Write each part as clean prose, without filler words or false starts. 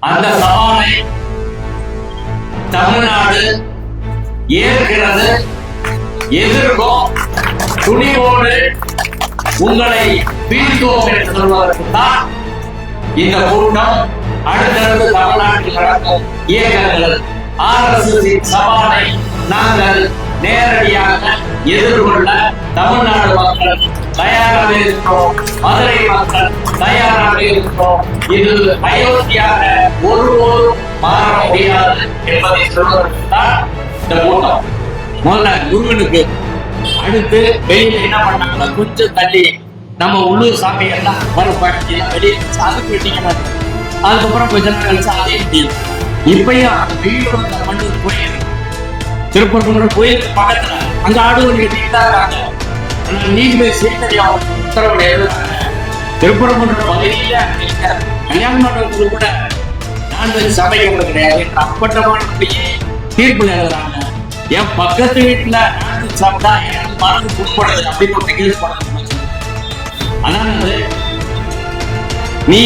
அந்த சவாலை தமிழ்நாடு ஏற்கிறது, எதிர்க்கும், துணிவோடு உங்களை வீழ்த்துவோம் என்று சொல்வதற்கு தான் இந்த கூட்டம். அடுத்தடுத்து தமிழ்நாட்டில் நடக்கும் இயக்கங்கள் RSS சவாலை நாங்கள் நேரடியாக எதிர்கொள்ள தமிழ்நாடு மக்கள் தயாராக இருக்கிறோம், மதுரை மக்கள் தயாராக இருக்கிறோம். இது அயோத்தியாக ஒருபோதும் மாற முடியாது என்பதை சொல்வதற்கு தான் இந்த கூட்டம். முதல்ல குருவனுக்கு அடுத்து வெளியில என்ன பண்ணாங்கன்னா, கொஞ்சம் தள்ளி நம்ம உள்ளூர் சாமிகள்லாம் மறுபடிச்சு வெளியே அதுக்கு வெட்டிக்க. அதுக்கப்புறம் கொஞ்ச நாள் கழிச்சு அதே முடியும். இப்பயும் வெயிலோட மண்ணூர் கோயில், திருப்பரங்குன்ற கோயிலுக்கு பக்கத்துல அங்க ஆடுகள் கட்டிட்டு தான் இருக்காங்க. நீங்களே செய்தியாக உத்தரவு எழுதுறாங்க. திருப்பரங்குன்ற பகுதியில கல்யாண மண்டபத்துக்கு கூட நான்வெஜ் சமைக்கிறது கிடையாது என்று அப்பட்டமான தீர்ப்பு எழுதுறாங்க. என் பக்கத்து வீட்டுல நான்வெஜ் சாப்பிட்டா எனக்கு மனது புட்படுது அப்படின்னு ஒரு கேள்வி பண்ண. அதாவது நீ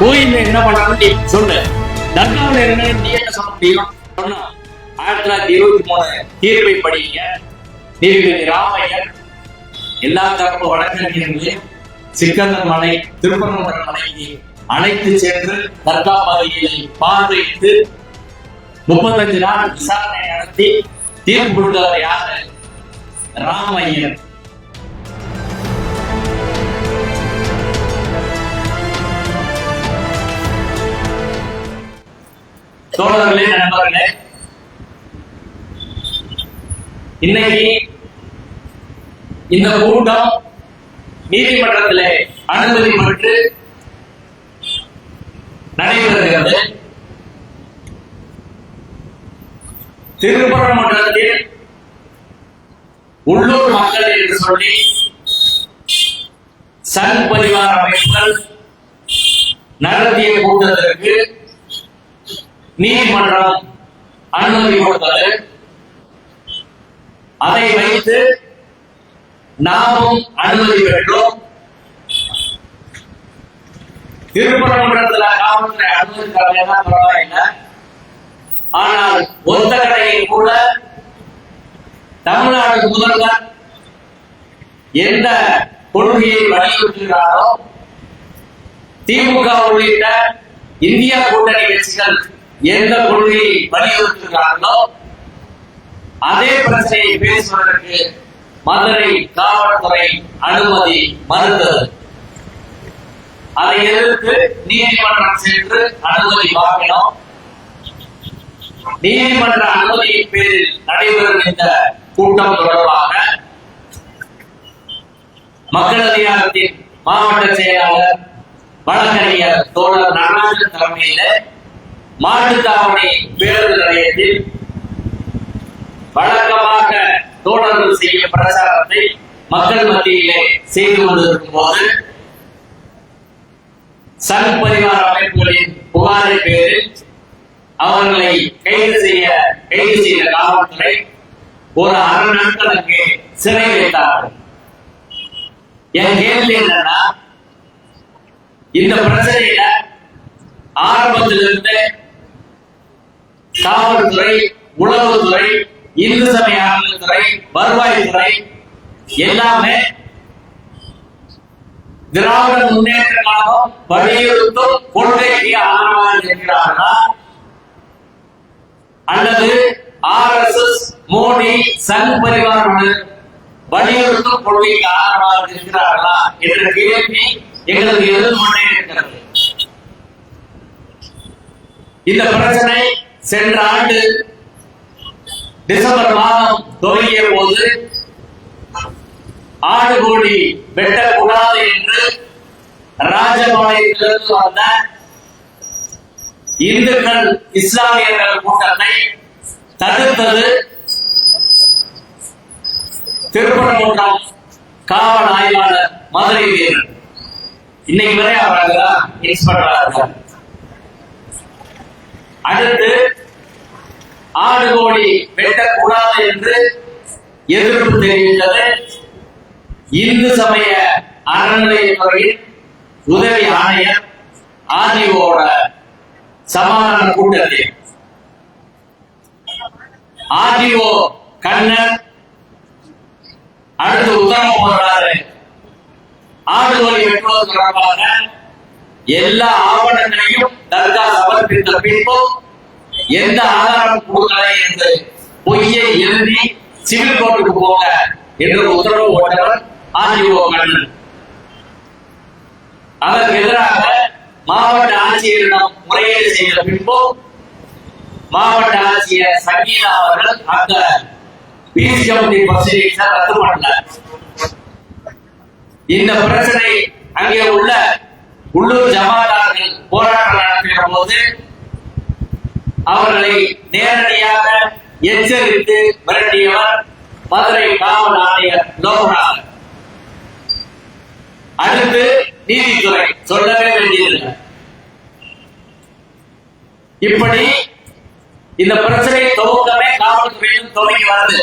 கோயில்ல என்ன பண்ணாலும் நீ சொல்லு, தர்காவில் என்ன நீ என்ன சொல்ல முடியும்? 1923 தீர்ப்பை படிங்க. நீதிபதி ராமையர் எல்லா தரப்பு வழக்கறிஞர்களையும் சிக்கந்தர் மலை, திருப்பரங்குன்ற மலைக்கு அழைத்து சென்று தர்கா பகுதியை பார்வையிட்டு 35 நாள் விசாரணை நடத்தி தீர்ப்பு கொடுத்தவர் யாரு? ராமையர். தோழர்களே, நண்பர்களே, இன்னைக்கு இந்த கூட்டம் நீதிமன்றத்திலே அனுமதி பெற்று நடைபெறுகிறது. திருப்பரங்குன்றத்தில் உள்ளூர் மக்கள் என்று சொல்லி சங் பரிவார அமைப்புகள் நடத்திய கூட்டத்திற்கு நீதிமன்றம் அனுமதி கொடுத்தது. அதை வைத்து நாமும் அனுமதி பெற்றோம். திருப்பரங்குன்றத்தில் காவல்துறை அனுமதி தரலைன்னா பரவாயில்லை. ஆனால் ஒத்த கடையில் கூட தமிழ்நாடு முதல்வர் எந்த கொள்கையை வலியுறுத்துகிறாரோ, திமுக உள்ளிட்ட இந்தியா கூட்டணி கட்சிகள் எந்த கொள்கையை வலியுறுத்துகிறார்களோ அதே பிரச்சனையை பேசுவதற்கு மதுரை காவல்துறை அனுமதி மறுத்தது. அதை எதிர்த்து நீதிமன்றம் சென்று அனுமதி வாங்கினோம். நீதிமன்ற அனுமதியின் பேரில் நடைபெறும் இந்த கூட்டம் தொடர்பாக மக்கள் அதிகாரத்தின் மாவட்ட செயலாளர் வழக்கறிஞர் தோழர் நடராஜன் தலைமையில் மாட்டுத்தாவணி பேருந்து நிலையத்தில் வழக்கமாக தோழர்கள் செய்ய பிரச்சாரத்தை மக்கள் மத்தியிலே செய்து கொண்டிருக்கும் போது சங் பரிவார அமைப்புகளின் புகாரின் பேரில் அவர்களை கைது செய்த காவல்துறை ஒரு அரை நாட்கள் அங்கே சிறை வைத்தார்கள். என் கேள்வி என்னன்னா, இந்த பிரச்சனையில ஆரம்பத்திலிருந்து காவல்துறை, உளவுத்துறை, இந்து சமய அறநிலையத்துறை, வருவாய்த்துறை எல்லாமே திராவிட முன்னேற்ற கழகம் வலியுறுத்தும் கொள்கைக்கு ஆதரவாக இருக்கிறார்களா அல்லது RSS, மோடி, சங் பரிவார் வலியுறுத்தும் கொள்கைக்கு ஆதரவாக இருக்கிறார்களா என்ற கேள்வி எங்களுக்கு எதிர்கொண்டே இருக்கிறது. இந்த பிரச்சனை சென்ற ஆண்டு டிசம்பர் மாதம் துவங்கிய போது ஆடு கோழி வெட்டக்கூடாது என்று ராஜபாளையத்திலிருந்து வந்த இந்துக்கள் இஸ்லாமியர்கள் கூட்டத்தை தடுத்தது திருப்பரங்குன்றம் காவல் ஆய்வாளர் மதுரை வீரர். இன்னைக்கு வரை அவர்கள் இன்ஸ்பெக்டர். அடுத்து ஆடு கோழி வெட்டக்கூடாது என்று எதிர்ப்பு தெரிவித்தது இந்து சமய அறநிலையத்துறையின் உதவி ஆணையர் ஆதிவோட சமாதான கூட்டத்தில் ஆர்டிஓ கண்ணன் அடுத்து உத்தரவு போடுறாரு. ஆடு வழி வெட்டுவது தொடர்பாக எல்லா ஆவணங்களையும் தர்கா சமர்ப்பித்த பின்பும் எந்த ஆதாரம் கொடுக்கலை என்று பொய்யை எழுதி சிவில் கோர்ட்டுக்கு போக என்று உத்தரவு போட்டவர் ஆர்டிஓ கண்ணன். அதற்கு எதிராக மாவட்ட ஆட்சியரிடம் முறையீடு செய்த பின்பும் மாவட்ட ஆட்சியர் சங்கீதா அவர்கள் அந்த பீஸ் கமிட்டி ப்ரொசீடிங்ஸை ரத்து பண்ணல. இந்த பிரச்சனை அங்கே உள்ள உள்ளூர் ஜமாத்தார்கள் போராட்டம் நடத்துகிற போது அவர்களை நேரடியாக எச்சரித்து மிரட்டியவர் மதுரை காவல் ஆணையர் லோகநாதன். அடுத்து நீதித்துறை சொல்லவே வேண்டியதில்லை. இப்படி இந்த பிரச்சனை துவக்கமே காவல்துறையும் துவங்கி வருது.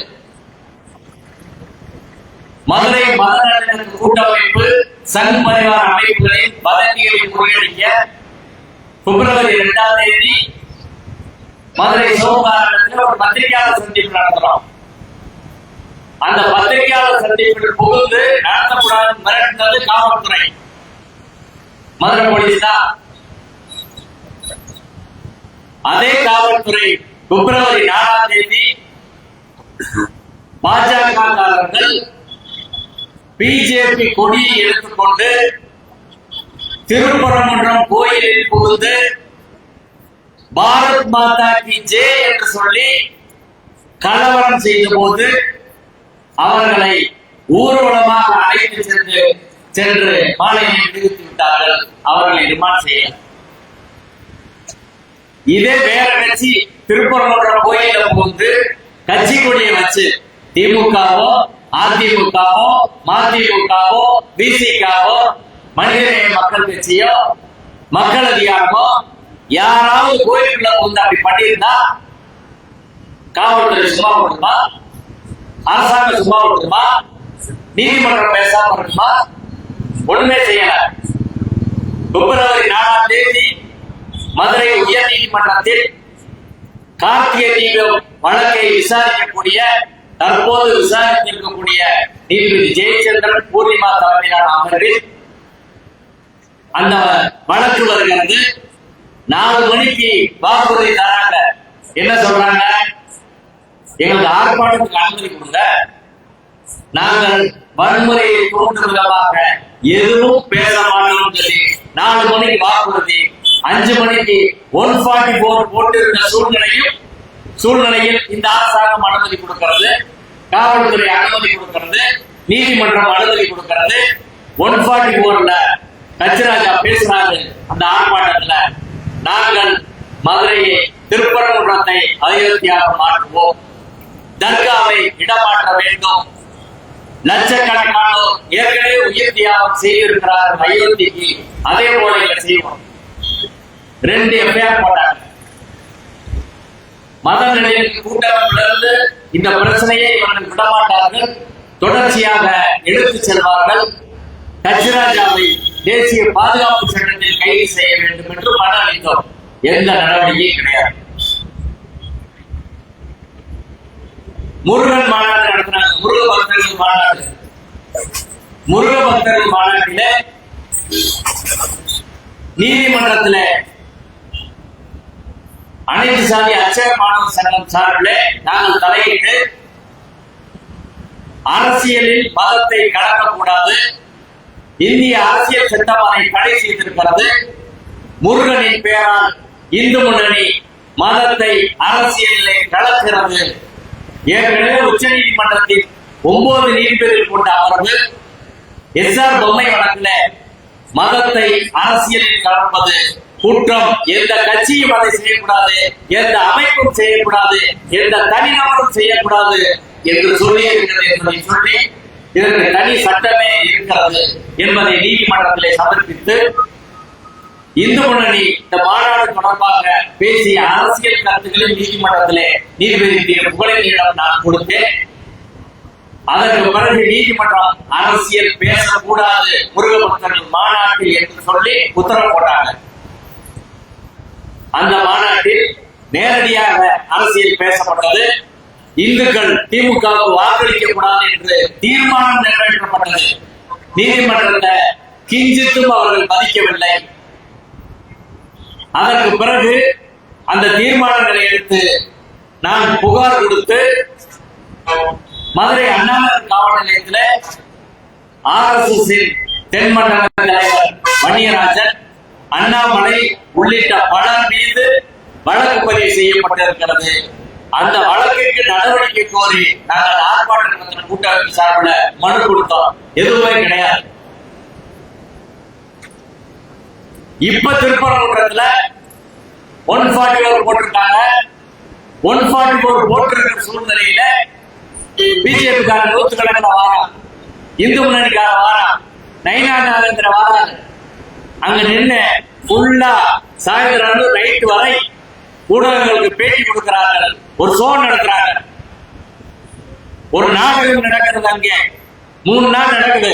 மதுரை மதநலனுக்கு கூட்டமைப்பு சங் பரிவார அமைப்புகளின் வதந்திகளை முறியடிக்க பிப்ரவரி 2ஆம் தேதி மதுரை சோமகாரத்தில் ஒரு பத்திரிகையாளர் சந்திப்பு நடத்துறோம். அந்த பத்திரிகையாளர் சந்திப்பில் புகுந்து நடத்தக்கூடாது மிரட்டினது காவல்துறை, மதுரை போலீஸ் தான். அதே காவல்துறை பிப்ரவரி 4ஆம் தேதி பாஜகக்காரர்கள் பிஜேபி கொடியை எடுத்துக்கொண்டு திருப்பரங்குன்றம் கோயிலில் புகுந்து பாரத் மாதா கி ஜெய் என்று சொல்லி கலவரம் செய்த போது அவர்களை ஊர்வலமாக அழைத்து சென்று மாலையை நிறுத்தி விட்டார்கள். அவர்களை ரிமாண்ட் செய்ய இதே வேற கட்சி திருப்பரங்குன்றம் கோயில புகுந்து கட்சி கொடியை வச்சு திமுகவோ அதிமுகவோ மதிமுகவோ பிசிகவோ மனிதநேய மக்கள் கட்சியோ மக்கள் அதிகாரமோ யாராவது கோயிலுக்குள்ள புகுந்து அப்படி பண்ணியிருந்தா காவல்துறை சும்மா விடுமா? அரசாங்கம் சும்மா விடுமா? நீதிமன்றம் பேசாம இருக்குமா? ஒண்ணுமே செய்யல. பிப்ரவரி 4ஆம் தேதி மதுரை உயர் நீதிமன்றத்தில் கார்த்திகை தீபம் வழக்கை விசாரிக்கக்கூடிய தற்போது விசாரித்திருக்கக்கூடிய நீதிபதி ஜெயச்சந்திரன் பூர்ணிமா தலைமையிலான அமர்வில் அந்த வழக்கு வருகிறது. 4 மணிக்கு வாக்குறுதி தராங்க. என்ன சொல்றாங்க? எங்களுக்கு ஆர்ப்பாட்டத்துக்கு அனுமதி கொடுங்க, நாங்கள் வன்முறையை தூண்டும் விதமாக எதுவும் பேச மாட்டோம் சொல்லி 4 மணிக்கு வாக்குறுதி. 5 மணிக்கு 144 போட்டிருந்த சூழ்நிலையில் இந்த அரசாங்கம் அனுமதி கொடுக்கிறது, காவல்துறை அனுமதி கொடுக்கிறது, நீதிமன்றம் அனுமதி கொடுக்கிறது. 144ல கச்சிராஜா பேசுறாரு அந்த ஆர்ப்பாட்டத்துல, நாங்கள் மதுரையை திருப்பரங்குன்றத்தை அயோத்தியாக மாற்றுவோம், தர்காவை இடமாற்ற வேண்டும், லட்சக்கணக்கானோர் ஏற்கனவே உயிர் தியாகம் செய்திருக்கிறார் அயோத்திக்கு, அதே போல செய்வோம். 2 எஃப்ஐஆர் போட்டாங்க. மத நிலையில் கூட்டமைப்பிலிருந்து இந்த பிரச்சனையை இவர்கள் விடமாட்டார்கள், தொடர்ச்சியாக எடுத்து செல்வார்கள். கச்சிராஜாவை தேசிய பாதுகாப்பு சட்டத்தில் கைது செய்ய வேண்டும் என்று மனு அளித்தோம். எந்த நடவடிக்கையும் கிடையாது. முருகன் மாநாடு நடத்தினாங்க. முருக பக்தர்கள் மாநாடு. முருக பக்தர்கள் மாநாட்டில நீதிமன்றத்தில் அனைத்து சாதி அச்சய மாணவர் சங்கம் சார்பில் நாங்கள் தலையிட்டு அரசியலில் மதத்தை கலக்கக்கூடாது, இந்திய அரசியல் சட்டம் அதை தடை செய்திருக்கிறது, முருகனின் பெயரால் இந்து முன்னணி மதத்தை அரசியலிலே கலக்கிறது. ஏற்கனவே உச்ச நீதிமன்றத்தில் 9 நீதிபதிகள் கொண்ட அமர்வு SR பொம்மை வழக்கில் மதத்தை அரசியலில் கலப்பது குற்றம், எந்த கட்சியும் அதை செய்யக்கூடாது, எந்த அமைப்பும் செய்யக்கூடாது, எந்த தனிநபரும் செய்யக்கூடாது என்று சொல்லி இருக்கிறது சொல்லி இதற்கு தனி சட்டமே இருக்கிறது என்பதை நீதிமன்றத்திலே சமர்ப்பித்து இந்து முன்னணி இந்த மாநாடு தொடர்பாக பேசிய அரசியல் கருத்துக்களை நீதிமன்றத்திலே நீதிபதி புகழேந்தியிடம் நான் கொடுத்தேன். அதற்கு பிறகு நீதிமன்றம் அரசியல் பேசக்கூடாது முருக பக்தர்கள் மாநாட்டில் என்று சொல்லி உத்தரவு போட்டாங்க. அந்த மாநாட்டில் நேரடியாக அரசியல் பேசப்பட்டது. இந்துக்கள் திமுகவுக்கு வாக்களிக்க கூடாது என்று தீர்மானம் நிறைவேற்றப்பட்டது. நீதிமன்றத்தில் கிஞ்சித்தும் அவர்கள் மதிக்கவில்லை. அதற்கு பிறகு அந்த தீர்மானங்களை எடுத்து நான் புகார் கொடுத்து மதுரை அண்ணாநகர் காவல் நிலையத்தில் RSS தென்மண்டல தலைவர் வன்னியராஜன், அண்ணாமலை உள்ளிட்ட பலர் மீது வழக்கு பதிவு செய்யப்பட்டிருக்கிறது. அந்த வழக்கிற்கு நடவடிக்கை கோரி நாங்கள் ஆர்ப்பாட்ட கூட்டமைப்பு சார்பில் மனு கொடுத்தோம். எதுவுமே கிடையாது. இப்ப திருப்பரங்குன்றத்துல 144 போட்டிருக்காங்க. 144 போட்டிருக்கிற சூழ்நிலையில பிஜேபி கார நூற்றுக்கணக்கில் வாரம், இந்து முன்னணிக்கார வாரம், நயினா நாகேந்திர வாரம் அங்க நின்று ஃபுல்லா சாயந்தரம் நைட் வரை ஊடகங்களுக்கு பேட்டி கொடுக்கிறார்கள். ஒரு ஷோ நடத்துறாங்க. ஒரு நாடகம் நடக்கிறது. அங்கே 3 நாள் நடக்குது.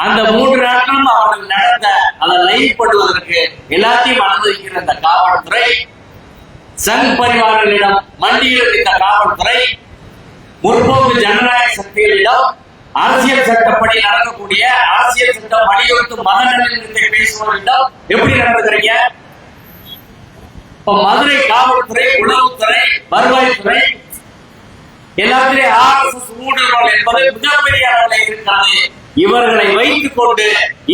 அந்த 3 நாட்களும் அவர்கள் நடத்த அதை லைவ் பண்ணுவதற்கு எல்லாத்தையும் அனுமதிக்கிற இந்த காவல்துறை, சங் பரிவாரங்களிடம் மண்டியில் இருந்த காவல்துறை, முற்போக்கு ஜனநாயக சக்திகளிடம் அரசியல் சட்டப்படி நடக்கக்கூடிய அரசியல் சட்டம் வலியுறுத்தும் மத நல்லிணக்கத்தை பேசுவதிடம் எப்படி நடந்துக்கிறீங்க? இப்ப மதுரை காவல்துறை, உளவுத்துறை, வருவாய்த்துறை எல்லாத்திலேயும் RSS ஊடுருவல் என்பது மிகப்பெரிய அளவில் இருக்கிறது. இவர்களை வைத்துக் கொண்டு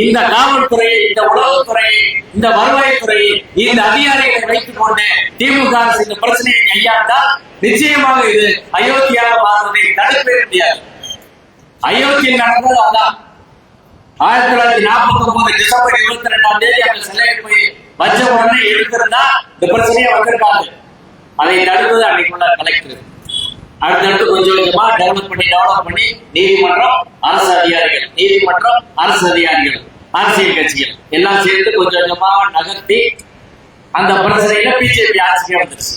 இந்த காவல்துறை, இந்த உளவுத்துறை, இந்த வருவாய்த்துறை, இந்த அதிகாரிகளை வைத்துக் கொண்டு திமுக அரசு இந்த பிரச்சனையை கையாண்டால் நிச்சயமாக இது அயோத்தியாக மாறுவதை தடுக்கவே முடியாது. அயோத்தியில் நடந்தது அதான். 1949 டிசம்பர் 22 அந்த சிலையை போய் வச்ச உடனே எடுத்திருந்தா இந்த பிரச்சனையே வந்திருக்காது. அதை தடுத்தது அன்னைக்குள்ள கலெக்டர். அடுத்தடுத்து கொஞ்சம் கொஞ்சமா டெவலப் பண்ணி நீதிமன்றம், அரசு அதிகாரிகள், நீதிமன்றம், அரசு அதிகாரிகள், அரசியல் கட்சிகள் எல்லாம் சேர்ந்து கொஞ்சம் கொஞ்சமா நகர்த்தி அந்த பிரச்சனையில பிஜேபி ஆட்சிக்கு வந்துருச்சு.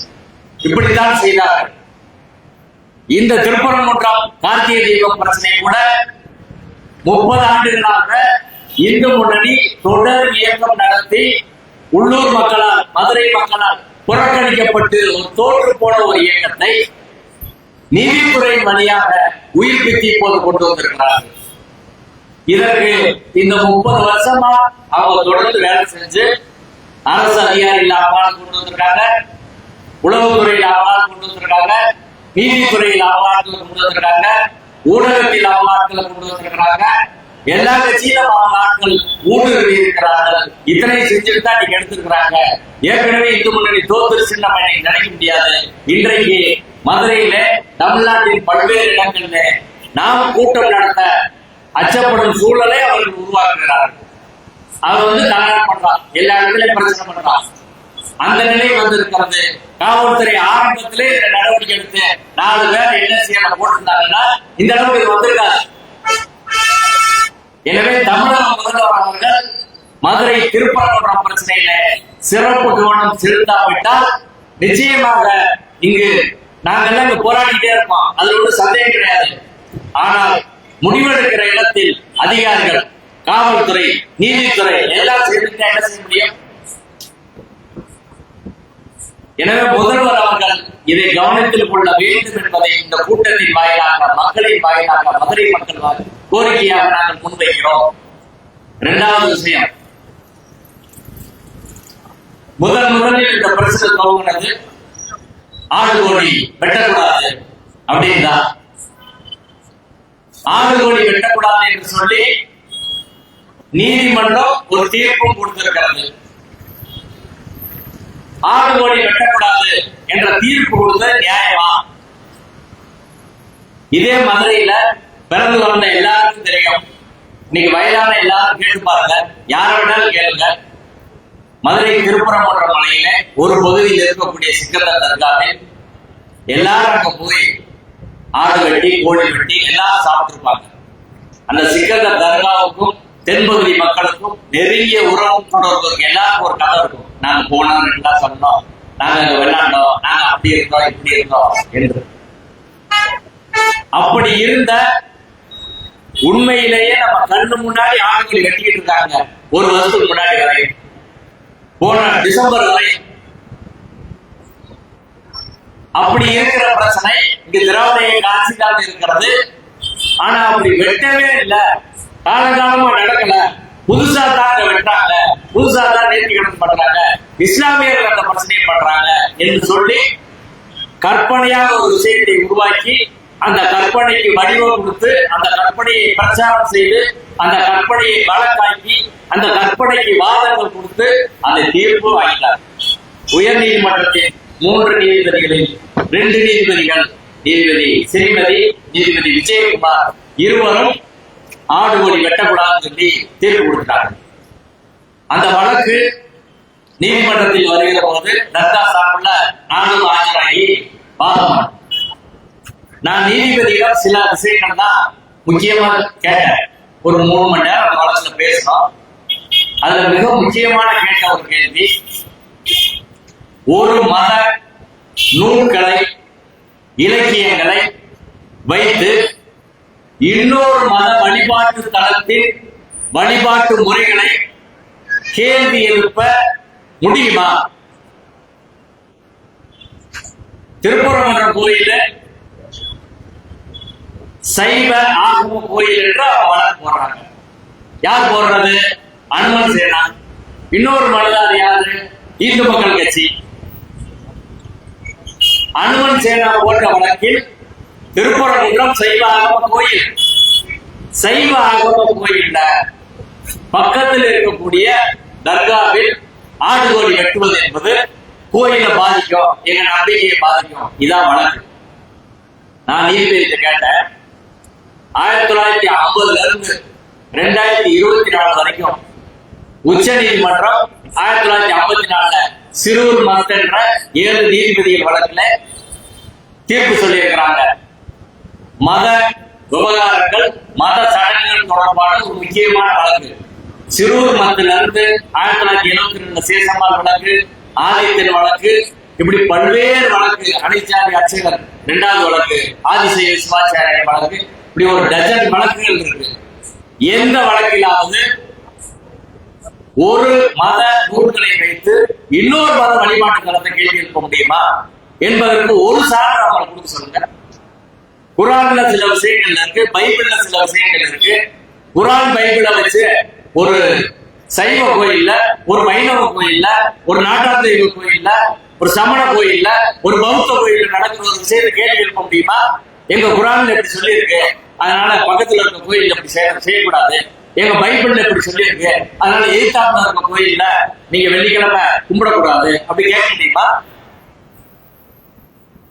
இப்படித்தான் செய்தார்கள். இந்த திருப்பரங்குன்றம் கார்த்திகை தீபம் பிரச்சனை கூட 30 ஆண்டுகளாக இந்து முன்னணி தொடர் இயக்கம் நடத்தி உள்ளூர் மக்களால், மதுரை மக்களால் புறக்கணிக்கப்பட்டு ஒரு தோற்று போன ஒரு இயக்கத்தை நீதித்துறை வழியாக உயிர்ப்பித்து இப்போது கொண்டு வந்திருக்கிறார்கள். இதற்கு இந்த 30 வருஷமா அவங்க தொடர்ந்து வேலை செஞ்சு அரசு அதிகாரிகள் அவார்டு கொண்டு வந்திருக்காங்க, உளவுத்துறையில் அவார்டு கொண்டு வந்திருக்காங்க, நீதித்துறையில் அவார்டு கொண்டு வந்திருக்காங்க, ஊடகத்தில் அவார்டுகளை கொண்டு வந்திருக்கிறாங்க. எல்லா கட்சியிலும் அவங்க ஆட்கள் ஊடுருவி இருக்கிறார்கள். இத்தனை செஞ்சுட்டு தான் நீங்க எடுத்திருக்கிறாங்க. ஏற்கனவே இந்து முன்னணி தோத்துருச்சுன்னு நம்ம இன்னைக்கு நினைக்க முடியாது. இன்றைக்கு மதுரையில, தமிழ்நாட்டின் பல்வேறு இடங்கள்ல நாம் கூட்டம் நடத்த அச்சப்படும் சூழலை அவர்கள் உருவாக்குகிறார்கள். அவர் தயார் பண்றான், எல்லா இடத்துலயும் பிரச்சனை பண்றான். அந்த நிலை வந்திருக்கிறது. காவல்துறை ஆரம்பத்திலே இந்த நடவடிக்கை எடுத்து 4 பேர் என்ன செய்யணும் போட்டிருந்தாங்கன்னா இந்த அளவுக்கு வந்திருக்காரு. எனவே தமிழக முதல்வர் அவர்கள் மதுரை திருப்பரங்குன்றம் பிரச்சனையில சிறப்பு கவனம் செலுத்தாவிட்டால் நிச்சயமாக இங்கு நாங்கெல்லாம் இங்க போராடிட்டே இருப்போம். அதுல ஒரு சந்தேகம் கிடையாது. ஆனால் முடிவெடுக்கிற இடத்தில் அதிகாரிகள், காவல்துறை, நீதித்துறை எல்லாம் சேர்ந்து என்ன செய்ய முடியும்? எனவே முதல்வர் அவர்கள் இதை கவனத்தில் கொள்ள வேண்டும் என்பதை இந்த கூட்டத்தின் வாயிலாக, மக்களின் வாயிலாக, மதுரை மக்கள் கோரிக்கையாக நாங்கள் முன்வைக்கிறோம். 2வது விஷயம், முதலில் இந்த பிரச்சனை துவங்கினது ஆடு கோழி வெட்டக்கூடாது அப்படின்னா, ஆடு கோழி வெட்டக்கூடாது என்று சொல்லி நீதிமன்றம் ஒரு தீர்ப்பும் கொடுத்திருக்கிறது. ஆடு கோழி வெட்டக்கூடாது என்ற தீர்ப்பு கொடுத்த நியாயமா? இதே மதுரையில பிறந்து வளர்ந்த எல்லாருக்கும் தெரியும். இன்னைக்கு வயதான எல்லாரும் கேட்டு பாருங்க, யார வேணாலும் கேளுங்க. மதுரை திருப்பரங்குன்றம் மலையில ஒரு பகுதியில் இருக்கக்கூடிய சிக்கந்தர் தர்காவில் எல்லாரும் அங்க போய் ஆடு வெட்டி, கோழி வெட்டி எல்லாம் சாப்பிட்டுருப்பாங்க. அந்த சிக்கந்தர் தர்காவுக்கும் தென்பகுதி மக்களுக்கும் நெருங்கிய உறவு தொடர்பு எல்லாருக்கும் ஒரு கதை இருக்கும். நாங்க போனோம், 2 நாள் சொன்னோம், நாங்க அங்க விளையாண்டோம், நாங்க அப்படி இருந்தோம், இப்படி இருந்தோம் என்று. அப்படி இருந்த உண்மையிலேயே நம்ம கண்ணு முன்னாடி ஆடுகள் வெட்டிக்கிட்டு இருக்காங்க. 1 வருஷத்துக்கு முன்னாடி வரை போன டிசம்பர் வரை. அப்படி இருக்கிற பிரச்சனை இங்க திராவிட இயக்க ஆட்சிக்காக இருக்கிறது. ஆனா அப்படி வெட்டவே இல்லை, காலகாலமா நடக்கல. புதுசா தான் வெட்டாங்க, புதுசா தான் நேர்த்திக்கடன் பண்றாங்க, இஸ்லாமியர்கள் அந்த பிரச்சனையை பண்றாங்க என்று சொல்லி கற்பனையாக ஒரு விஷயத்தை உருவாக்கி அந்த கற்பனைக்கு வடிவம் கொடுத்து அந்த கற்பனையை பிரச்சாரம் செய்து அந்த கற்பனையை வழக்காக்கி அந்த கற்பனைக்கு வாதங்கள் கொடுத்து அந்த தீர்ப்பு வாங்கிட்டார். உயர் நீதிமன்றத்தின் 3 நீதிபதிகளில் 2 நீதிபதிகள், நீதிபதி ஸ்ரீமதி, நீதிபதி விஜயகுமார் இருவரும் ஆடு கோழி வெட்டக்கூடாதுன்னு சொல்லி தீர்ப்பு கொடுத்தார்கள். அந்த வழக்கு நீதிமன்றத்தில் வருகிற போது தர்கா சார்பில் நானும் ஆஜராகி வாதம். நான் நீதிபதியிடம் சில விஷயங்கள் தான் முக்கியமா கேட்டேன். ஒரு 3 மணி நேரம் அந்த வழக்குல பேசணும். அதுல மிக முக்கியமான கேட்ட ஒரு கேள்வி, ஒரு மத நூல்களை இலக்கியங்களை வைத்து இன்னொரு மத வழிபாட்டு தளத்தில் வழிபாட்டு முறைகளை கேள்வி எழுப்ப முடியுமா? திருப்பரங்குன்றம் கோயில சைவ ஆகம கோயில் என்று வழக்கு போடுறாங்க. யார் போடுறது? அனுமன் சேனா. இன்னொரு மனிதர் யாரு? இந்து மக்கள் கட்சி. அனுமன் சேனா போட்ட வழக்கில் திருப்பரங்குன்றம் சைவ ஆகம கோயில், சைவ ஆகம கோயில்ல பக்கத்தில் இருக்கக்கூடிய தர்காவில் ஆடு கோழி வெட்டுவது என்பது கோயிலை பாதிக்கும், எங்க நம்பிக்கையை பாதிக்கும். இதான் வழக்கு. நான் நீதிபதியை கேட்டேன். 1950 இருந்து 2024 வரைக்கும் உச்ச நீதிமன்றம் 1954 சிறூர் மத் என்ற 7 நீதிபதிகள் வழக்குல தீர்ப்பு சொல்லி இருக்கிறாங்க. மத விவகாரங்கள், மத சடங்குகள் தொடர்பான ஒரு முக்கியமான வழக்கு. சிறூர் மத்தில இருந்து 1972 சேஷம்மாள் வழக்கு, ஆதித்தன் வழக்கு, இப்படி பல்வேறு வழக்கு, அனைச்சாரி அர்ச்சகர் 2வது வழக்கு, ஆதிசைய சிவாச்சாரிய வழக்கு, இப்படி ஒரு டஜன் வழக்குகள் இருக்கு. எந்த வழக்கிலாவது ஒரு மத நூல்களை வைத்து இன்னொரு மத வழிபாட்டு தளத்தை கேள்வி எழுப்ப முடியுமா என்பதற்கு ஒரு சான்று அவங்களை கொடுக்க சொல்லுங்க. குரான்ல சில விஷயங்கள் இருக்கு, பைபிள்ல சில விஷயங்கள் இருக்கு. குரான் பைபிளை வச்சு ஒரு சைவ கோயில்ல, ஒரு வைணவ கோயில்ல, ஒரு நாட்டார் தெய்வ கோயில்ல, ஒரு சமண கோயில்ல, ஒரு பௌத்த கோயில்ல நடக்கிற ஒரு விஷயத்தை கேள்வி எழுப்ப முடியுமா? எங்க குரான்ல எப்படி சொல்லி இருக்கு, அதனால பக்கத்துல இருக்க கோயில் எப்படி செய்யக்கூடாது, எங்க பைபிள்ல எப்படி சொல்லி இருக்கு, அதனால எதிர்த்தாப்புல இருக்க கோயில்ல நீங்க வெள்ளிக்கிழமை கும்பிடக்கூடாது அப்படி கேட்க முடியுமா?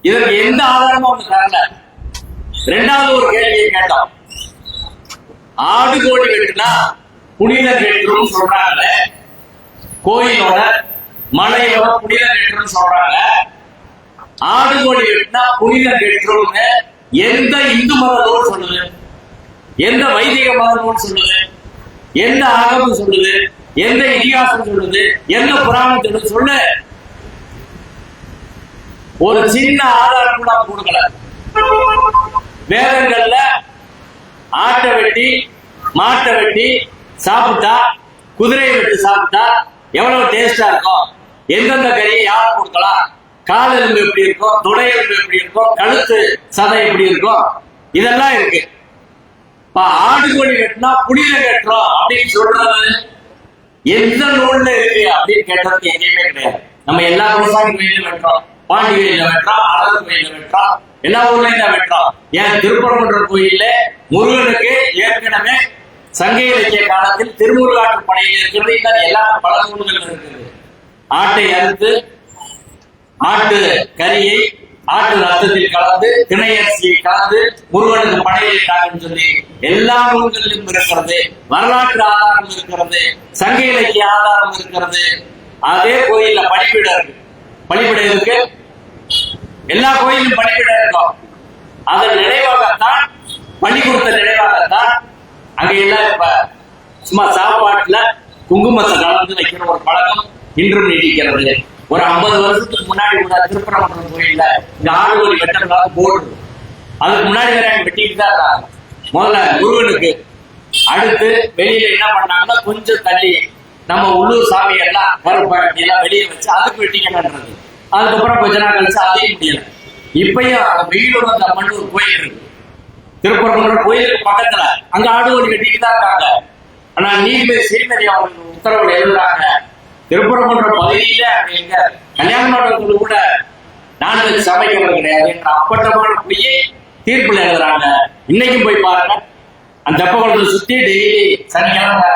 இதற்கு எந்த ஆதாரமும் அவங்க தரல. 2வது ஒரு கேள்வியை கேட்டோம். ஆடு கோழி வெட்டுனா புனித வெற்றும் சொல்றாங்க, கோயிலோட மலையோட புனித வெற்றும் சொல்றாங்க. ஆடு கோழி வெட்டினா புனித வெற்றும்னு எந்த இந்து மத நூல் சொல்லுது? எந்த வைதிக மத நூல் சொல்லுது? எந்த ஆகமம் சொல்லுது? எந்த இதிகாசம் சொல்லுது? எந்த புராணம் சொல்லுது? சொல்லு. ஒரு சின்ன ஆதாரம் கூட கொடுக்கல. வேதங்கள்ல ஆட்டை வெட்டி மாட்டை வெட்டி சாப்பிட்டா, குதிரையை வெட்டி சாப்பிட்டா எவ்வளவு டேஸ்டா இருக்கும், எந்தெந்த கறியை யார் கொடுக்கலாம், கால் எலும்பு எப்படி இருக்கும், தொடை எலும்பு எப்படி இருக்கும், கழுத்து சதை எப்படி இருக்கும், இதெல்லாம் இருக்கு. ஆடு கோழி வெட்டினா புனித வெட்டுறோம் அப்படின்னு சொல்றது எந்த நூல்ல இருக்கு அப்படின்னு கேட்டதுக்கு எங்கேயுமே கிடையாது. நம்ம எல்லா விவசாய கோயிலும் வெட்டுறோம், பாண்டி கோயில வெட்டுறோம், அழகு கோயில வெட்டுறோம், எல்லா ஊர்லயும் தான் வெட்டுறோம். ஏன் திருப்பரங்குன்றம் கோயில்ல முருகனுக்கு ஏற்கனவே சங்க இலக்கிய காலத்தில் திருமுருகாற்று படையில் இருக்கிறது. எல்லா பல நூல்கள் இருக்குது. ஆட்டை அறுத்து ஆட்டு கறியை ஆட்டு ரத்தத்தில் கலந்து திணையரிசியை கலந்து முருகனுக்கு படையிட்டாங்கன்னு சொல்லி எல்லா நூல்களிலும் இருக்கிறது. வரலாற்று ஆதாரம் இருக்கிறது, சங்க இலக்கிய ஆதாரம் இருக்கிறது. அதே கோயில்ல பலிபீடம் இருக்கு. பலிபீடம் இருக்கு, எல்லா கோயிலும் பலிபீடம் இருக்கும். அதன் நினைவாகத்தான், பலி கொடுத்த நினைவாகத்தான் அங்க எல்லாம் இப்ப சும்மா சாப்பாட்டுல குங்குமத்தை கலந்து வைக்கிற ஒரு பழக்கம் இன்றும் நீடிக்கிறது. ஒரு 50 வருஷத்துக்கு முன்னாடி கூட திருப்பரங்குன்றம் கோயில்ல இந்த ஆடு கோழி வெட்டதாக போடுது. அதுக்கு முன்னாடி வேற வெட்டிட்டு தான் இருக்காங்க. முதல்ல முருகனுக்கு, அடுத்து வெளியில என்ன பண்ணாங்கன்னா கொஞ்சம் தள்ளி நம்ம உள்ளூர் சாமியெல்லாம் கருப்பாட்டி எல்லாம் வெளியே வச்சு அதுக்கு வெட்டிக்கணுன்றது. அதுக்கப்புறம் கொஞ்ச நாள் கழிச்சு அதையும் முடியல. இப்பயும் வெயிலூர் அந்த அம்மன் ஒரு கோயில் இருக்கு, திருப்பரங்குன்றம் கோயிலுக்கு பக்கத்துல, அங்க ஆடுகோழி கட்டிட்டு தான் இருக்காங்க. ஆனா நீதிபதி ஸ்ரீமதி அவர்கள் உத்தரவுல எழுதுறாங்க, திருப்பரங்குன்றம் பகுதியில எங்க கல்யாண மண்டபத்துல கூட நான்வெஜ் சமைக்கிறது கிடையாது என்ற அப்பட்டமான பொய்யை தீர்ப்புல எழுதுறாங்க. இன்னைக்கும் போய் பாருங்க, அந்த தெப்பகுளத்தை சுத்தி டெய்லி சனிக்கிழமை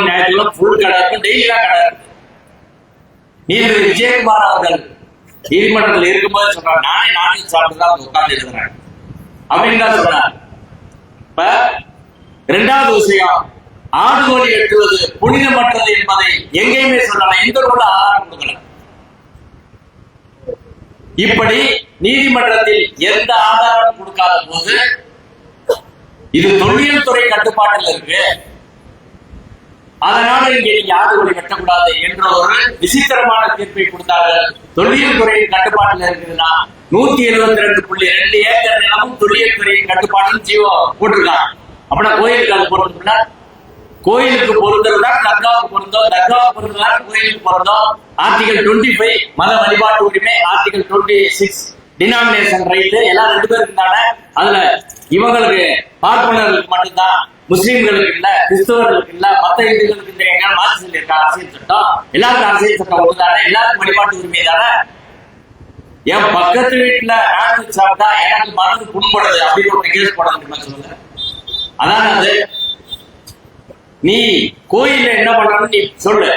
ஞாயிற்றுக்கிழமை ஃபுல் கடை இருக்கும், டெய்லி தான் கடை இருக்கு. நீதிபதி விஜயகுமார் அவர்கள் நீதிமன்றத்தில் இருக்கும்போது சொல்றாங்க, நானே நான்வெஜ் சாப்பிட்டு தான் உட்கார்ந்து எழுதுறேன் அப்படின்னு தான் சொல்றாங்க. இப்ப இரண்டாவது விஷயம், ஆடுகோழி வெட்டுவது புனிதமற்றது என்பதை எங்கேயுமே சொல்லலாம், எந்த கூட ஆதாரம் கொடுக்கல. இப்படி நீதிமன்றத்தில் எந்த ஆதாரம் கொடுக்காத போது இது தொல்லியல் துறை கட்டுப்பாட்டில் இருக்கு, அதனால இங்க நீங்க ஆடுகோழி வெட்டக்கூடாது என்ற ஒரு விசித்திரமான தீர்ப்பை கொடுத்தார்கள். தொல்லியல் துறையின் கட்டுப்பாட்டில் இருக்குதுன்னா 172.2 ஏக்கர் நிலமும் தொல்லியல் துறையின் கட்டுப்பாட்டில் ஜீவோ போட்டிருக்காங்க. அப்படின்னா கோயிலுக்கு அது பொருந்தா, கோயிலுக்கு பொருந்தா தர்காவுக்கு பொருந்தோம், தர்காவுக்கு பொருந்தா கோயிலுக்கு பொருந்தோம். ஆர்டிகல் 25 மத வழிபாட்டு உரிமை, ஆர்டிகல் 26 டினாமினேஷன் ரைட் எல்லாம் 2 பேருக்கு தானே. அதுல இவங்களுக்கு பார்ப்பனர்களுக்கு மட்டும்தான், முஸ்லீம்களுக்கு இல்ல, கிறிஸ்தவர்களுக்கு இல்ல, மத்த இந்துக்களுக்கு இந்த எங்க மாற்றி சொல்லியிருக்கா அரசியல் சட்டம். எல்லாருக்கும் அரசியல் சட்டம் ஒன்று தானே, எல்லாருக்கும் வழிபாட்டு உரிமை தானே. என் பக்கத்து வீட்டுல நான்வெஜ் சாப்பிட்டா எனக்கு மனது புண்படுது அப்படின்னு ஒரு கேஸ் போட முடியுமா சொல்லுங்க? அதான் அது. நீ கோயில்ல என்ன பண்ணணும் நீ சொல்லு,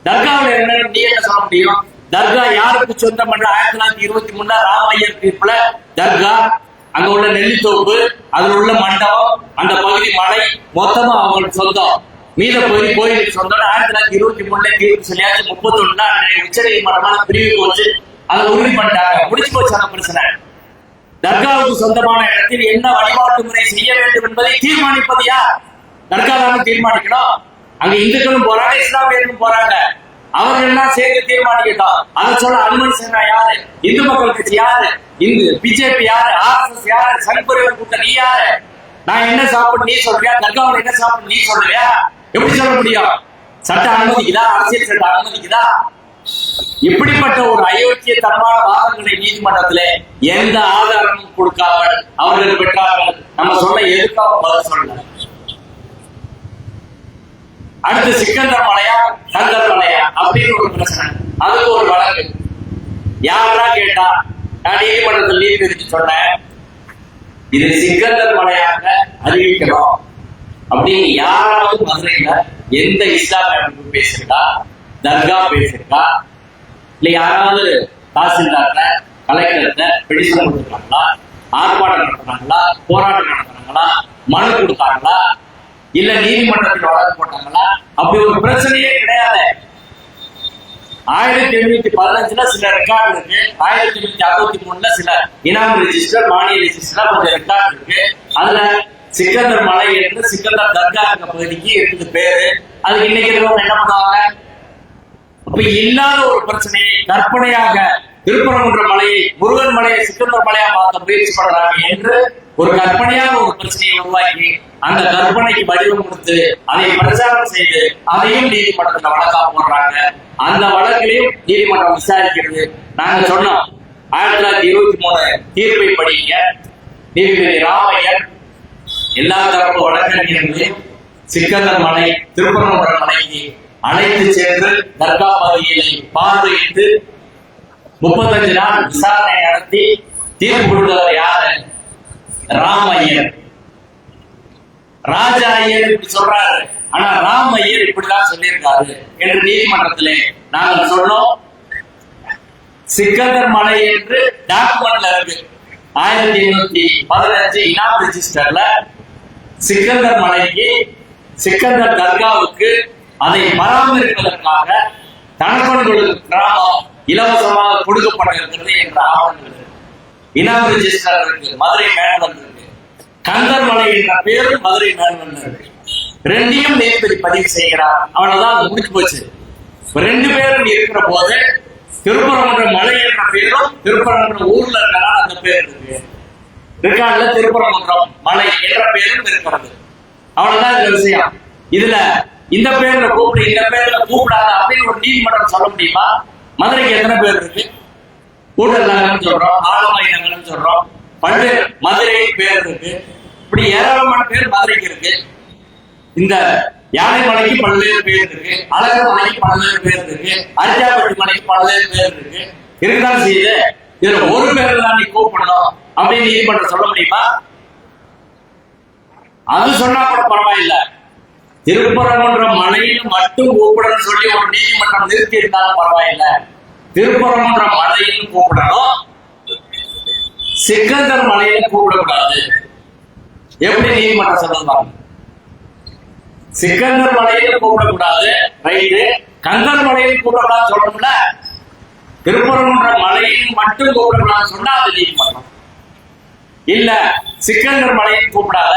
தர்காவில் என்ன நீ என்ன சொல்ல முடியும்? தர்கா யாருக்கு சொந்தம் பண்ற 1923 ராமையர் தீர்ப்புல தர்கா, அங்க உள்ள நெல்லித்தோப்பு, அதுல உள்ள மண்டபம், அந்த பகுதி மலை மொத்தமா அவங்களுக்கு சொந்தம், மீத பகுதி கோயிலுக்கு சொந்தம். 1923 தீர்ப்பு சொல்லியாச்சு. 31 உச்ச நீதிமன்றமான பிரிவுக்கு வச்சு அதை உறுதி பண்ணிட்டாங்க, முடிச்சு போச்சு அந்த பிரச்சனை. தர்காவுக்கு சொந்தமான இடத்தில் என்ன வழிபாட்டு முறை செய்ய வேண்டும் என்பதை தீர்மானிப்பது யார்? தர்கா தானே தீர்மானிக்கணும். அங்க இந்துக்களும் போறாங்க, இஸ்லாமியர்களும் போறாங்க, அவர்கள் எல்லாம் சேர்ந்து தீர்மானிக்கட்டும். அதை சொல்ல அனுமதி சேனா யாரு? இந்து மக்கள் கட்சி யாரு? பிஜேபி யாரு? RSS யாரு? சனிப்பரிவர் கூட்டம் நீ யாரு? நான் என்ன சாப்பிடு நீ சொல்றியா? தர்காவில் என்ன சாப்பிடு நீ சொல்றியா? எப்படி சொல்ல முடியும்? சட்டம் அனுமதிக்குதா? அரசியல் சட்டம் அனுமதிக்குதா? இப்படிப்பட்ட ஒரு அயோக்கிய தரமான வாதங்களை நீதிமன்றத்திலே எந்த ஆதாரமும் கொடுக்காமல் அவர்கள் பெற்றார்கள். நம்ம சொல்ல எதுக்காக பதில் சொல்லல. அடுத்து சிக்கந்தர் மலையா கந்தர் மலையா அப்படின்னு ஒரு பிரச்சனை, அதுக்கு ஒரு வழக்கு. யாரா கேட்டா, நான் நீதிமன்றத்தில் நீதிபதி சொன்னேன், இது சிக்கந்தர் மலையாக அறிவிக்கணும் அப்படின்னு யாராவது மதுரையில எந்த இஸ்லாமிய அமைப்பு பேசிருக்கா, தர்கா பேசிருக்கா, இல்ல யாராவது தாசில்தார்ட்ட கலெக்டர்கிட்ட பெடிஷன் கொடுத்துருக்காங்களா, ஆர்ப்பாட்டம் நடத்துறாங்களா, போராட்டம் நடத்துறாங்களா, மனு கொடுத்தாங்களா, இல்ல நீதிமன்றத்தில் வழக்கு போட்டாங்களா? அப்படி ஒரு பிரச்சனையே கிடையாது. 1815 சில ரெக்கார்டு இருக்கு, 1863 சில இனாம் ரெஜிஸ்டர், மானிய ரெஜிஸ்டர் கொஞ்சம் ரெக்கார்டு இருக்கு. அதுல சிக்கந்தர் மலை என்று சிக்கந்தர் தர்கா என்ற பகுதிக்கு இருக்குது பேரு. அதுக்கு இன்னைக்கு இருக்கவங்க என்ன பண்ணுவாங்க? அப்ப இல்லாத ஒரு பிரச்சனையை கற்பனையாக திருப்பரங்குன்ற மலையை முருகன் மலையை சிக்கந்தர் மலையா மாற்ற முயற்சி பண்றாங்க என்று ஒரு கற்பனையாக ஒரு பிரச்சனையை உருவாக்கி அந்த கற்பனைக்கு வடிவம் கொடுத்து அதை பிரச்சாரம் செய்து அதையும் நீதிமன்றத்தில் வழக்கா போடுறாங்க. அந்த வழக்கிலையும் நீதிமன்றம் விசாரிக்கிறது. நாங்க சொன்னோம் 1923 தீர்ப்பை படிங்க. நீதிபதி ராமையர் எல்லா தரப்பு வழக்கறிஞர்களையும் சிக்கந்தர் மலை திருப்பரங்குன்ற மலைக்கு அழைத்து சென்று தர்கா பகுதியை பார்வையிட்டு 35 நாள் விசாரணை நடத்தி தீர்ப்பு கொடுத்தவர் யாரு? ராமையர். ராஜா ஐயர் இப்படி சொல்றாரு, ஆனா ராம் ஐயர் இப்படிதான் சொல்லியிருக்காரு என்று நீதிமன்றத்திலே நாங்கள் சொன்னோம். சிக்கந்தர் மலை என்று டாக்குமெண்ட்ல இருக்கு. 1815 இனாம் ரெஜிஸ்டர்ல சிக்கந்தர் மலைக்கு, சிக்கந்தர் தர்காவுக்கு அதை பராமரிப்பதற்காக தனப்பன்களுக்கு கிராமம் இலவசமாக கொடுக்கப்பட்டிருக்கிறது என்ற ஆவணங்கள் இனாம் ரெஜிஸ்டர் இருக்கு. மதுரை மேனவன் இருக்கு, கந்தர் மலை என்ற பேரும் மதுரை மேனவன் இருக்கு. ரெண்டையும் நீதிபதி பதிவு செய்கிறார். அவனதான் அது முடிச்சு போச்சு. 2 பேரும் இருக்கிற போது திருப்பரங்குன்ற மலை என்ற பேரும் திருப்பரங்குன்ற ஊர்ல இருக்கிற அந்த பேர் இருக்கு. ரெக்கார்ட்ல திருப்பரங்குன்றம் மலை என்ற பேரும் இருக்கிறது. அவ்வளவுதான் இந்த விஷயம். இதுல இந்த பேர்ல கூப்பிடு, இந்த பேர்ல கூப்பிடாத அப்படின்னு ஒரு நீதிமன்றம் சொல்ல முடியுமா? மதுரைக்கு எத்தனை பேர் இருக்கு? கூட்டல் நகர்னு சொல்றோம், ஆலமலை நகர்னு சொல்றோம், பல்வேறு மதுரை பேர் இருக்கு. இப்படி ஏராளமான பேர் மதுரைக்கு இருக்கு. இந்த யானை மலைக்கு பல்வேறு பேர் இருக்கு, அழகர் மலைக்கு பல்வேறு பேர் இருக்கு, அரிஜாப்பட்டி மலைக்கு பல்வேறு பேர் இருக்கு. இருக்குதான் செய்யுது. இதுல ஒரு பேர் தான் நீ கூப்பிடணும் அப்படின்னு நீதிமன்றம் சொல்ல முடியுமா? அது சொன்னா கூட பரவாயில்லை. திருப்பரங்குன்றம் மலையில மட்டும் கூப்பிடணும்னு சொல்லி ஒரு நீதிமன்றம் நிறுத்தி இருந்தாலும் பரவாயில்லை. திருப்பரங்குன்றம் மலையில கூப்பிடணும், சிக்கந்தர் மலையில கூப்பிடக்கூடாது. எப்படி நீதிமன்றம் சொல்லுவாங்க? சிக்கந்தர் மலையில கூப்பிடக்கூடாது, ரைட்டு. கந்தர் மலையில கூப்பிடக்கூடாது சொல்லணும்ல. திருப்பரங்குன்றம் மலையில் மட்டும் கூப்பிடக்கூடாது சொன்னா அது நீதிமன்றம். இல்ல சிக்கந்தர் மலையில் கூப்பிடாத,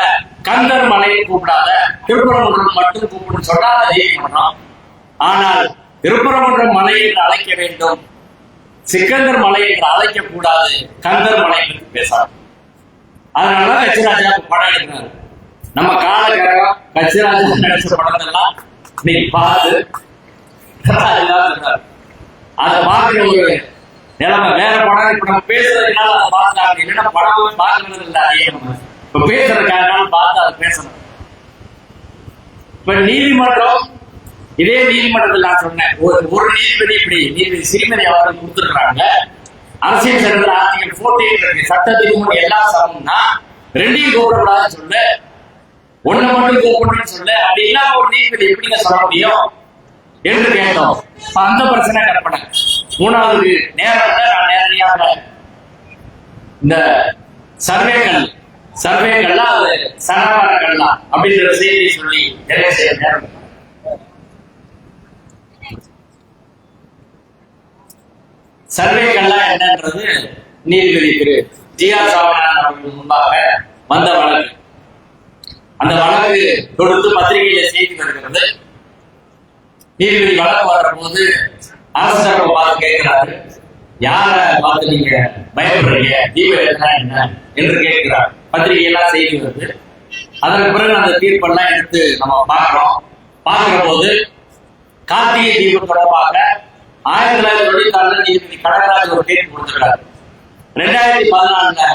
கந்தர் மலையில் கூப்பிடாத, திருப்பரங்குன்றம் மட்டும் கூப்பிடும் சொன்னா அது நீதிமன்றம். ஆனால் திருப்பரங்குன்றம் மலை என்று அழைக்க வேண்டும், சிக்கந்தர் மலை என்று அழைக்க கூடாது, கந்தர் மலை என்று பேசாது. அதனாலதான் கச்சிராஜா படம் எடுக்கிறாரு. நம்ம காலகரம் கச்சிராஜா நடிச்ச படத்தெல்லாம் நீ பார்த்து அதை பார்க்கிற ஒரு நிலைமை. வேற படம் இப்ப நம்ம பேசுறதுனால அதை பார்த்தாங்க, இல்லைன்னா படம் பார்க்கறது இல்லை. இப்ப பேசுறதுக்காக பார்த்து அதை பேசணும். இப்ப நீதிமன்றம், இதே நீதிமன்றத்தில் நான் சொன்னேன், ஒரு நீதிபதி இப்படி நீதிபதி ஸ்ரீமதி அவர்கள் கொடுத்துருக்காங்க. அரசியல் சட்டத்தில் ஆர்டிகல் 48 இருக்கு, சட்டத்துக்கு முன் எல்லா சமம்னா ரெண்டையும் கூப்பிடக்கூடாதுன்னு சொல்லு, ஒண்ணு மட்டும் கூப்பிடணும்னு சொல்லு. அப்படி இல்லாம ஒரு நீதிபதி எப்படிங்க சொல்ல முடியும் என்று கேட்டோம். அந்த பிரச்சனை கற்பனை. மூணாவது நேரத்தை நான் நேரடியாக இந்த சர்வேகள்லாம் அது சனகாரங்கள்லாம் அப்படின்ற செய்தியை சொல்லி நிறைய செய்ய நேரம். சர்வேகள்லாம் என்னன்றது நீதிபதி திரு ஜி.ஆர். சாமிநாதன் அவர்கள் முன்பாக வந்த வழக்கு. அந்த வழக்கு தொடுத்து பத்திரிகையில செய்தி வருகிறது. நீதிபதி வழக்கு வர்ற போது அரசு சட்டம் பார்த்து கேட்கிறாரு, யார பார்த்து நீங்க பயப்படுறீங்க, தீவிரம் என்ன என்று கேட்கிறார். பத்திரிகையெல்லாம் செய்தி வருது. அதற்கு பிறகு அந்த தீர்ப்பெல்லாம் எடுத்து நம்ம பார்க்கிற போது கார்த்திகை தீபம் தொடர்பாக 1994 நீதிபதி கடகராஜ் ஒரு தீர்ப்பு கொடுத்திருக்காரு. 2014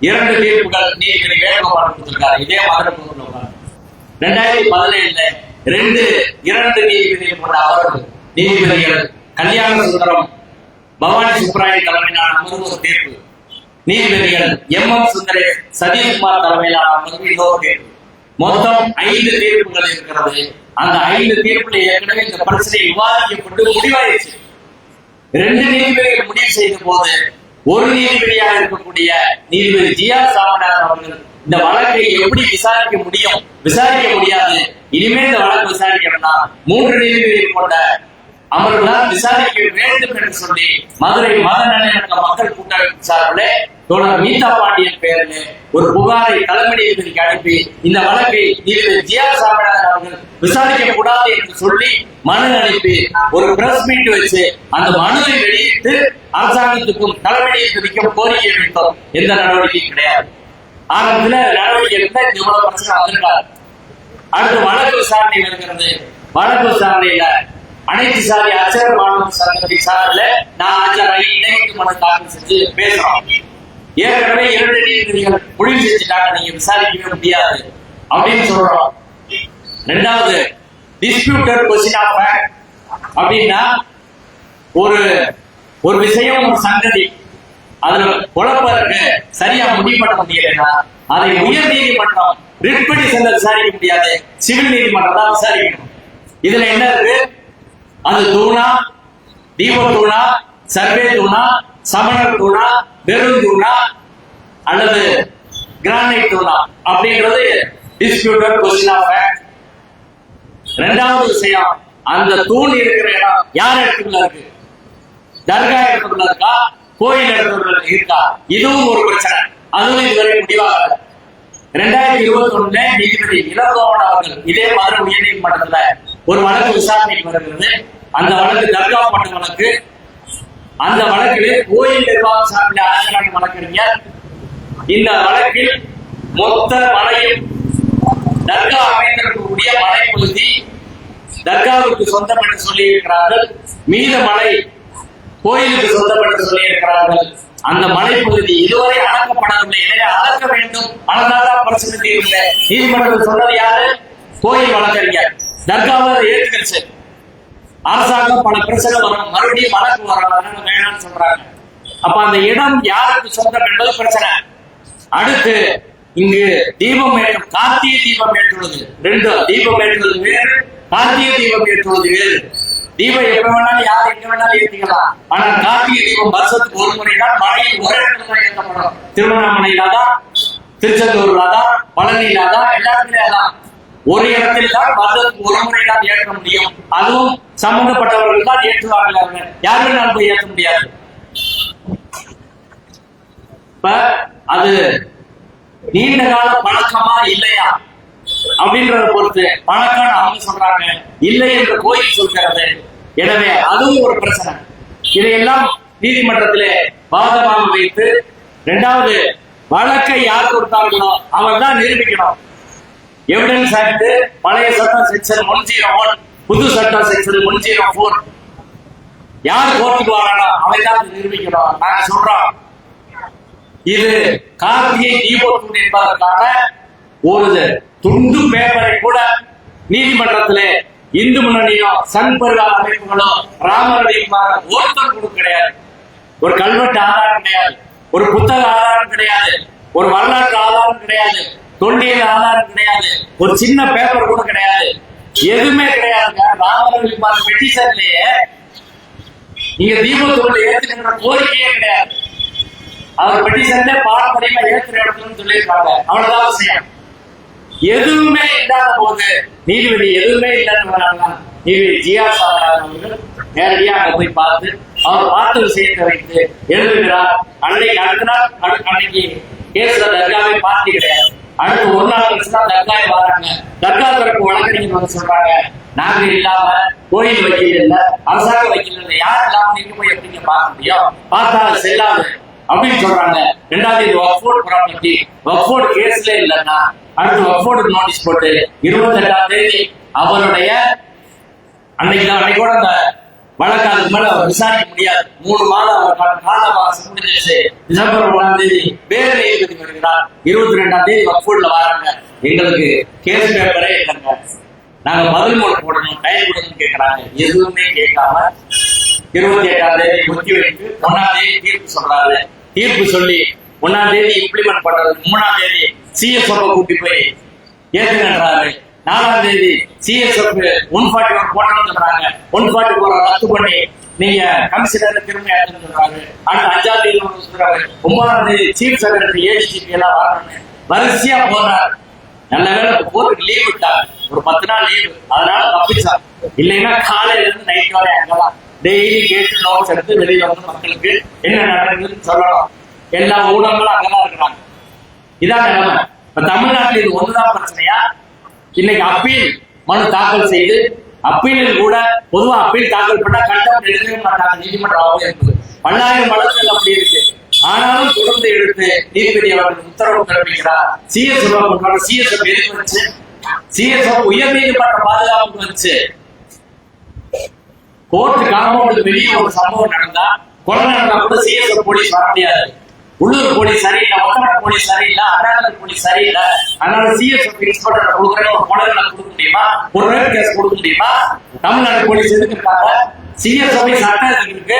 2 தீர்ப்புகள் நீதிபதி வேணுகோபால் கொடுத்திருக்காரு. இதே மதுரை கோர்ட்ல 2017 2 நீதிபதிகள் கொண்ட அவர்கள் நீதிபதிகள் கல்யாண சுந்தரம், பவானி சுப்ராயன் தலைமையிலான அமர்வு தீர்ப்பு, நீதிபதிகள் M.M. சுந்தரேஷ், சதீஷ்குமார் தலைமையிலான அமர்வு இன்னொரு தீர்ப்பு. மொத்தம் 5 தீர்ப்புகள் இருக்கிறது. அந்த 5 தீர்ப்புல ஏற்கனவே இந்த பிரச்சனை விவாதிக்கப்பட்டு முடிவாயிடுச்சு. 2 நீதிபதிகள் முடிவு செய்த போது ஒரு நீதிபதியாக இருக்கக்கூடிய நீதிபதி ஜி.ஆர். சாமிநாதன் அவர்கள் இந்த வழக்கை எப்படி விசாரிக்க முடியும்? விசாரிக்க முடியாது. இனிமேல் இந்த வழக்கு விசாரிக்கணும்னா 3 நீதிபதிகள் கொண்ட அமர்வுதான் விசாரிக்க வேண்டும் என்று சொல்லி மதுரை மத நல்லிணக்க மக்கள் கூட்டமைப்பு சார்பிலே தோழர் மீதா பாண்டியன் பெயரில் ஒரு புகாரை தலைமை நீதிபதிக்கு அனுப்பி இந்த வழக்கை நீதிபதி ஜி.ஆர். சாமிநாதன் அவர்கள் விசாரிக்க கூடாது என்று சொல்லி மனு அனுப்பி ஒரு பிரஸ் மீட் வச்சு அந்த மனுவை வெளியிட்டு அரசாங்கத்துக்கும் தலைமை நீதிபதிக்கும் கோரிக்கை வைத்தோம். எந்த நடவடிக்கையும் கிடையாது. ஆரம்பத்தில் நடவடிக்கை எடுத்த இவ்வளவு பிரச்சனை வந்திருக்காரு. அடுத்து வழக்கு விசாரணை வருகிறது. வழக்கு விசாரணையில அனைத்து சாதி அச்சர் மாணவர் சங்கத்தின் சார்பில் நான் ஆஜராகி இணைத்து மனு தாக்கல் செஞ்சு பேசுறோம். ஏற்கனவே 2 நீதிபதிகள் முடிவு செஞ்சுட்டாங்க, நீங்க விசாரிக்கவே முடியாது அப்படின்னு சொல்றோம். 2வது டிஸ்பியூட்டட் கொஸ்டின் ஆஃப் ஃபேக்ட் அப்படின்னா ஒரு விஷயம், ஒரு சங்கதி, அதுல குழப்பம் இருக்கு, சரியா முடிவு பண்ண முடியலன்னா அதை உயர் நீதிமன்றம் ரிட் பெட்டிஷன்ல விசாரிக்க முடியாது, சிவில் நீதிமன்றம் தான் விசாரிக்கணும். இதுல என்ன இருக்கு? அது தூணா, தீப தூணா, சர்வே தூணா, சமணர் தூணா, வெறும் தூணா அல்லது கிரானைட் தூணா அப்படின்றது டிஸ்பியூட்டட் கொஸ்டின் ஆஃப் ஃபேக்ட். 2வது விஷயம், அந்த தூண் இருக்கிற இடம் யார் இடத்துக்குள்ள இருக்கு? தர்கா இடத்துக்குள்ள இருக்கா, கோயில் இடத்துக்குள்ள இருக்கா? இதுவும் ஒரு பிரச்சனை. அதுவும் இதுவரை முடிவாக 2021 நீதிபதி இளங்கோவன் அவர்கள் இதே மதுரை உயர் நீதிமன்றத்துல ஒரு வழக்கு விசாரணைக்கு வருகிறது. அந்த வழக்கு தர்கா பட்ட வழக்கு. அந்த வழக்கிலே கோயில் நிர்வாக சார்பில் ஆஜரான வழக்கறிஞர் இந்த வழக்கில் மொத்த மலையும் தர்கா அமைந்திருக்கக்கூடிய மலைப்பகுதி தர்காவுக்கு சொந்தம் என்று சொல்லி இருக்கிறார்கள். மீத மலை கோயிலுக்கு சொந்தம் என்று சொல்லி இருக்கிறார்கள். அந்த மலைப்பகுதி இதுவரை அளக்கப்படவில்லை. எனவே அளக்க வேண்டும். அளந்தால்தான் பிரச்சனை தீர்வு. நீதிமன்றத்தில் சொன்னது யாரு? கோயில் வழக்கறிஞர். தர்காவை ஏற்றுக்கிடுச்சு. அரசாங்கம் பல பிரச்சனை வரும், மறுபடியும் வழக்கு வரும், வேணாம்னு சொல்றாங்க. அப்ப அந்த இடம் யாருக்கு சொந்தம் என்பது பிரச்சனை. அடுத்து இங்கு தீபம் ஏற்றும், கார்த்திகை தீபம் ஏற்றுவது ரெண்டு. தீபம் ஏற்றுவது வேறு, கார்த்திகை தீபம் ஏற்றுவது வேறு. தீபம் எப்ப வேணாலும் யார் எங்க வேணாலும் ஏற்றிக்கலாம். ஆனால் கார்த்திகை தீபம் வருஷத்துக்கு ஒரு முறைதான் மழையில் ஒரே இடத்துல ஏற்றப்படும். திருவண்ணாமலையிலாதான், திருச்செந்தூர்லாதான், பழனியிலாதான், எல்லாத்துலயும் ஒரு இடத்தில் தான் வருடத்துக்கு ஒரு முறை தான் ஏற்ற முடியும். அதுவும் சம்பந்தப்பட்டவர்கள் தான் ஏற்றுவார்கள். யாருமே நான் போய் ஏற்ற முடியாது. இப்ப அது நீண்ட கால பழக்கமா இல்லையா அப்படின்றத பொறுத்து பழக்கம் அவங்க சொல்றாங்க, இல்லை என்று கோயில் சொல்கிறது. எனவே அதுவும் ஒரு பிரச்சனை. இதையெல்லாம் நீதிமன்றத்திலே வாதமாக வைத்து, இரண்டாவது வழக்கை யார் கொடுத்தார்களோ அவர் தான் நிரூபிக்கணும். எவிடன்ஸ் ஆக்ட் பழைய சட்டம் செக்ஷன் 101, புது சட்டம் செக்ஷன் 104. யார் கோர்ட்டுக்கு வரானோ அவன் தான் நிரூபிக்கணும். நாங்க சொல்றோம், இது கார்த்திகை தீபத்தூண் என்பதற்கான ஒரு துண்டு பேப்பரை கூட நீதிமன்றத்திலே இந்து முன்னணியோ சன் பரிவார அமைப்புகளோ ராமரடிக்குமாற ஒருத்தர் கூட கிடையாது. ஒரு கல்வெட்டு ஆதாரம் கிடையாது, ஒரு புத்தக ஆதாரம் கிடையாது, ஒரு வரலாற்று ஆதாரம் கிடையாது, தொண்டியல் ஆதாரம் கிடையாது, ஒரு சின்ன பேப்பர் கூட கிடையாது, எதுவுமே கிடையாதுங்க. ராமரடிக்குமாற பெட்டிஷன்லயே நீங்க தீபத்தூண்ல ஏத்துக்கிற கோரிக்கையே கிடையாது. அவர் பெட்டிஷன்ல பாரம்பரியமா ஏற்றுற இடத்துன்னு சொல்லியிருக்காங்க. அவ்வளவுதான் விஷயம். எதுவுமே இல்லாத போது நீதிபதி எதுவுமே இல்லைன்னு நீதிபதி ஜிஆர் அவர்கள் நேரடியாக அங்க போய் பார்த்து அவர் பார்த்த விஷயத்தை வைத்து எழுதுகிறார். அன்னைக்கு அடுத்த நாள் அன்னைக்கு கேஸ்ல தர்காவை பார்த்து கிடையாது. அடுத்து ஒரு நாள் கழிச்சு தான் தர்காவை வராங்க. தர்கா தரப்பு வழக்கறிஞர் வந்து சொல்றாங்க, நாங்க இல்லாம கோயில் வக்கீல் இல்ல, அரசாங்க வக்கீல் இல்ல, யார் இல்லாம நீங்க போய் எப்படிங்க பார்க்க முடியும்? பார்த்தா செல்லாது அப்படின்னு சொல்றாங்க. ரெண்டாவது வக்ஃபோர்ட் ப்ராப்பர்ட்டி, வக்ஃபோர்ட் கேஸ்ல இல்லைன்னா அடுத்து வக்ஃபோர்ட் நோட்டீஸ் போட்டு 28ஆம் தேதி அவருடைய அன்னைக்கோட அந்த வழக்கு அதுக்கு மேல அவர் விசாரிக்க முடியாது. 3 மாதம் அவருக்கான கால அவகாசம் முடிஞ்சிருச்சு. டிசம்பர் 1ஆம் தேதி வேறு நீதிபதி வருகிறார். 22ஆம் தேதி வக்ஃபோர்ட்ல வராங்க. எங்களுக்கு கேஸ் பேப்பரே இல்லைங்க, நாங்க பதில் மொழி போடணும், டைம் கொடுன்னு கேட்கறாங்க. எதுவுமே கேட்காம 28ஆம் தேதி ஒத்தி வைத்து 1ஆம் தேதி தீர்ப்பு சொல்றாரு. தீர்ப்பு சொல்லி 1ஆம் தேதி இம்ப்ளிமெண்ட் பண்றது, 3ஆம் தேதி சிஎஸ்ஓ கூட்டி போய் ஏத்துங்கன்றாரு. 4ஆம் தேதி சிஎஸ்எஃப் 141 போட்டோம்னு சொல்றாங்க. 144 ரத்து பண்ணி நீங்க கமிஷனர் திரும்ப ஏற்றுன்னு சொல்றாரு. அடுத்து 5ஆம் தேதி சொல்றாரு. 9ஆம் தேதி சீஃப் செக்ரட்டரி ஏடிஜிபி எல்லாம் வரணும்னு வரிசையா போறாரு. நல்ல வேலை போருக்கு லீவ் விட்டாங்க, ஒரு 10 நாள் லீவு, அதனால தப்பிச்சா. இல்லைன்னா காலையில இருந்து நைட் வரை அங்கதான் டெய்லி கேட்டு நோட்ஸ் எடுத்து வெளியில வந்து மக்களுக்கு என்ன நடக்குதுன்னு சொல்லணும். எல்லா ஊடகங்களும் அங்கதான் இருக்கிறாங்க. இதான் நிலைமை. இப்ப தமிழ்நாட்டில் இது ஒண்ணுதான் பிரச்சனையா? இன்னைக்கு அப்பீல் மனு தாக்கல் செய்து, அப்பீலில் கூட பொதுவா அப்பீல் தாக்கல் பண்ணா கட்டம் எழுதவே மாட்டாங்க, நீதிமன்றம் இருக்குது. 10,000 வழக்குகள் அப்படி இருக்கு. ஆனாலும் தொடர்ந்து எடுத்து நீதிபதி அவர்கள் உத்தரவு பிறப்பிக்கிறார். சிஎஸ்எஃப் எதுக்கு வச்சு? சிஎஸ்எஃப் உயர் நீதிமன்ற பாதுகாப்புக்கு வச்சு. கோர்ட் காம்பவுண்டுக்கு வெளியே ஒரு சம்பவம் நடந்தா, கொலை நடந்தா கூட சிஎஸ்எஃப் போலீஸ் வர முடியாது. உள்ளூர் போலீஸ் சரியில்லை, ஒத்தநாடு போலீஸ் சரியில்லை, அண்ணாநகர் போலீஸ் சரியில்லை, அதனால சிஎஸ்எஃப் இன்ஸ்பெக்டர் கொடுக்குறேன், ஒரு கொலைகளை கொடுக்க முடியுமா? ஒரு ரேப் கேஸ் கொடுக்க முடியுமா? தமிழ்நாடு போலீஸ் எதுக்கு இருக்காங்க? சிஎஸ்எஃப் சட்டம் இருக்கு.